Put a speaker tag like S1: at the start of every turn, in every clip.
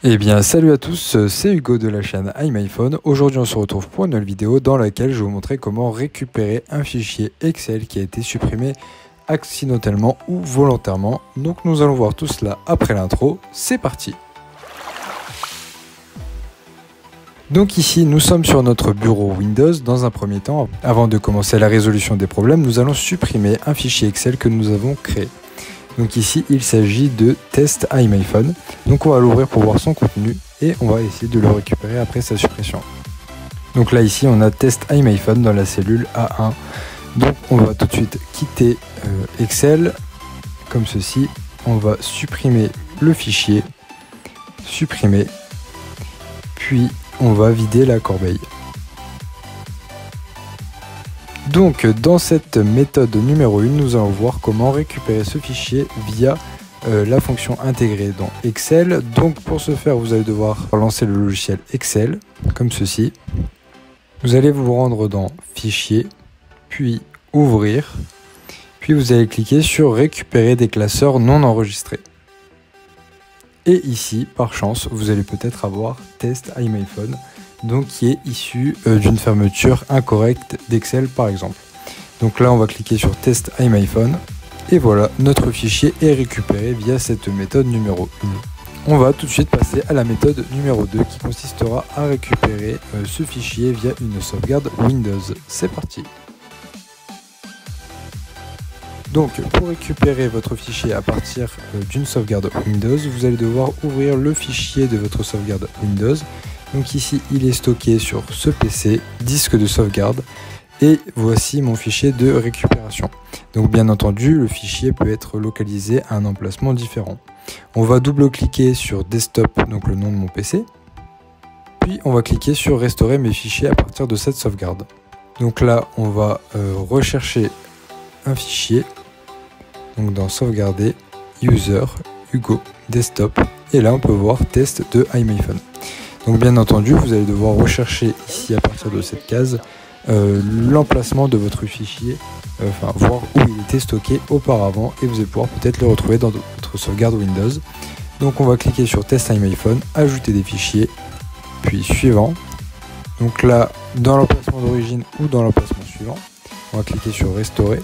S1: Eh bien salut à tous, c'est Hugo de la chaîne iMyPhone. Aujourd'hui on se retrouve pour une nouvelle vidéo dans laquelle je vais vous montrer comment récupérer un fichier Excel qui a été supprimé accidentellement ou volontairement. Donc nous allons voir tout cela après l'intro, c'est parti. Donc ici nous sommes sur notre bureau Windows. Dans un premier temps, avant de commencer la résolution des problèmes, nous allons supprimer un fichier Excel que nous avons créé. Donc ici, il s'agit de test iMyPhone. Donc on va l'ouvrir pour voir son contenu et on va essayer de le récupérer après sa suppression. Donc là ici, on a test iMyPhone dans la cellule A1. Donc on va tout de suite quitter Excel comme ceci. On va supprimer le fichier, supprimer, puis on va vider la corbeille. Donc dans cette méthode numéro 1, nous allons voir comment récupérer ce fichier via la fonction intégrée dans Excel. Donc pour ce faire, vous allez devoir lancer le logiciel Excel, comme ceci. Vous allez vous rendre dans Fichier, puis Ouvrir, puis vous allez cliquer sur Récupérer des classeurs non enregistrés. Et ici, par chance, vous allez peut-être avoir Test iMyPhone, donc qui est issu d'une fermeture incorrecte d'Excel par exemple. Donc là on va cliquer sur Test iMyPhone et voilà, notre fichier est récupéré via cette méthode numéro 1. On va tout de suite passer à la méthode numéro 2 qui consistera à récupérer ce fichier via une sauvegarde Windows. C'est parti. Donc pour récupérer votre fichier à partir d'une sauvegarde Windows, vous allez devoir ouvrir le fichier de votre sauvegarde Windows. Donc ici, il est stocké sur ce PC, disque de sauvegarde, et voici mon fichier de récupération. Donc bien entendu, le fichier peut être localisé à un emplacement différent. On va double-cliquer sur Desktop, donc le nom de mon PC, puis on va cliquer sur Restaurer mes fichiers à partir de cette sauvegarde. Donc là, on va rechercher un fichier, donc dans Sauvegarder, User, Hugo, Desktop, et là on peut voir Test de iMyPhone. Donc bien entendu, vous allez devoir rechercher ici à partir de cette case l'emplacement de votre fichier, voir où il était stocké auparavant et vous allez pouvoir peut-être le retrouver dans votre sauvegarde Windows. Donc on va cliquer sur Test iMyPhone, ajouter des fichiers, puis suivant. Donc là, dans l'emplacement d'origine ou dans l'emplacement suivant, on va cliquer sur Restaurer,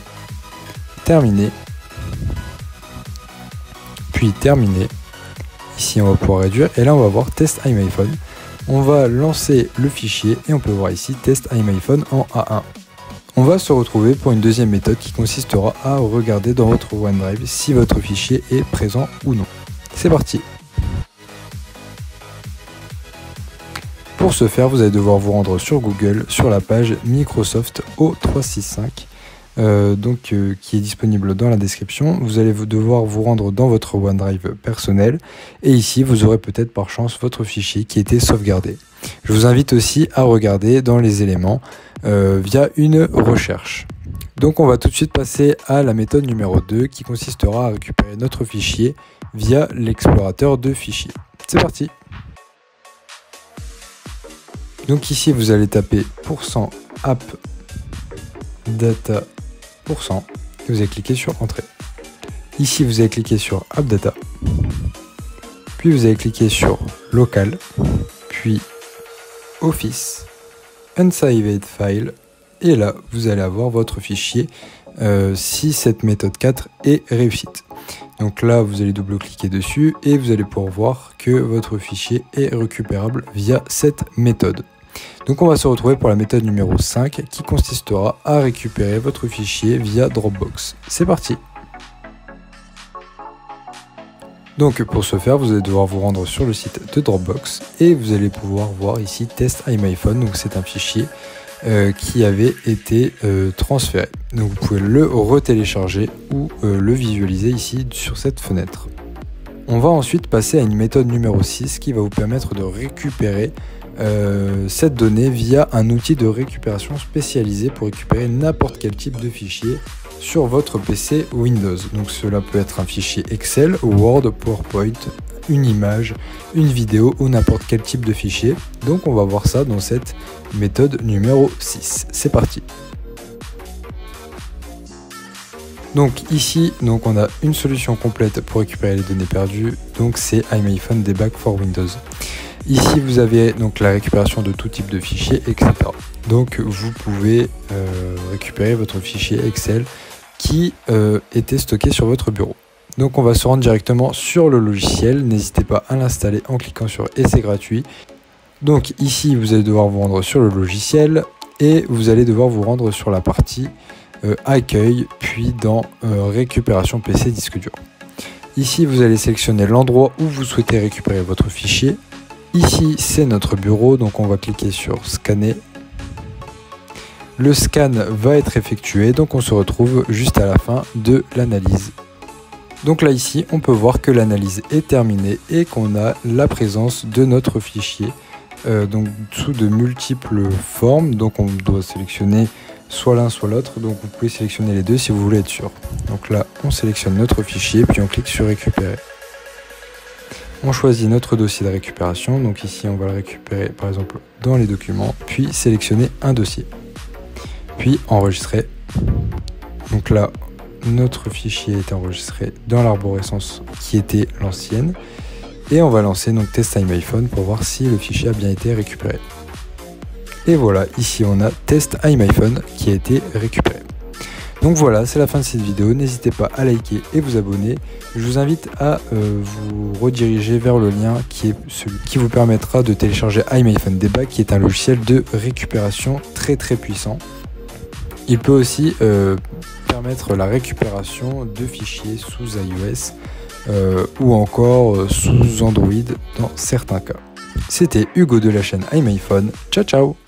S1: Terminer, puis Terminer. Ici on va pouvoir réduire et là on va voir Test iMyPhone. On va lancer le fichier et on peut voir ici Test iMyPhone en A1. On va se retrouver pour une deuxième méthode qui consistera à regarder dans votre OneDrive si votre fichier est présent ou non. C'est parti. Pour ce faire, vous allez devoir vous rendre sur Google sur la page Microsoft O365. Qui est disponible dans la description. Vous allez devoir vous rendre dans votre OneDrive personnel et ici vous aurez peut-être par chance votre fichier qui était sauvegardé. Je vous invite aussi à regarder dans les éléments via une recherche. Donc on va tout de suite passer à la méthode numéro 2 qui consistera à récupérer notre fichier via l'explorateur de fichiers. C'est parti. Donc ici vous allez taper %app data et vous allez cliquer sur Entrée. Ici vous allez cliquer sur AppData, puis vous allez cliquer sur Local, puis Office, Unsaved File, et là vous allez avoir votre fichier si cette méthode 4 est réussite. Donc là vous allez double-cliquer dessus et vous allez pouvoir voir que votre fichier est récupérable via cette méthode. Donc on va se retrouver pour la méthode numéro 5 qui consistera à récupérer votre fichier via Dropbox. C'est parti. Donc pour ce faire, vous allez devoir vous rendre sur le site de Dropbox et vous allez pouvoir voir ici Test iMyPhone. Donc c'est un fichier qui avait été transféré. Donc vous pouvez le retélécharger ou le visualiser ici sur cette fenêtre. On va ensuite passer à une méthode numéro 6 qui va vous permettre de récupérer cette donnée via un outil de récupération spécialisé pour récupérer n'importe quel type de fichier sur votre PC Windows. Donc cela peut être un fichier Excel, Word, PowerPoint, une image, une vidéo ou n'importe quel type de fichier. Donc on va voir ça dans cette méthode numéro 6. C'est parti. Donc ici, on a une solution complète pour récupérer les données perdues, donc c'est iMyFun Debug for Windows. Ici vous avez donc la récupération de tout type de fichiers, etc. Donc vous pouvez récupérer votre fichier Excel qui était stocké sur votre bureau. Donc on va se rendre directement sur le logiciel, n'hésitez pas à l'installer en cliquant sur Essai gratuit. Donc ici vous allez devoir vous rendre sur le logiciel et vous allez devoir vous rendre sur la partie accueil, puis dans récupération PC disque dur. Ici vous allez sélectionner l'endroit où vous souhaitez récupérer votre fichier. Ici c'est notre bureau, donc on va cliquer sur scanner. Le scan va être effectué, donc on se retrouve juste à la fin de l'analyse. Donc là ici on peut voir que l'analyse est terminée et qu'on a la présence de notre fichier donc sous de multiples formes. Donc on doit sélectionner soit l'un soit l'autre, donc vous pouvez sélectionner les deux si vous voulez être sûr. Donc là on sélectionne notre fichier puis on clique sur récupérer. On choisit notre dossier de récupération, donc ici on va le récupérer par exemple dans les documents, puis sélectionner un dossier, puis enregistrer. Donc là notre fichier est enregistré dans l'arborescence qui était l'ancienne, et on va lancer donc test iMyFun pour voir si le fichier a bien été récupéré. Et voilà, ici on a test iMyFun qui a été récupéré. Donc voilà, c'est la fin de cette vidéo. N'hésitez pas à liker et vous abonner. Je vous invite à vous rediriger vers le lien qui est celui qui vous permettra de télécharger iMyFun Debug, qui est un logiciel de récupération très puissant. Il peut aussi permettre la récupération de fichiers sous iOS ou encore sous Android dans certains cas. C'était Hugo de la chaîne iMyFun. Ciao ciao.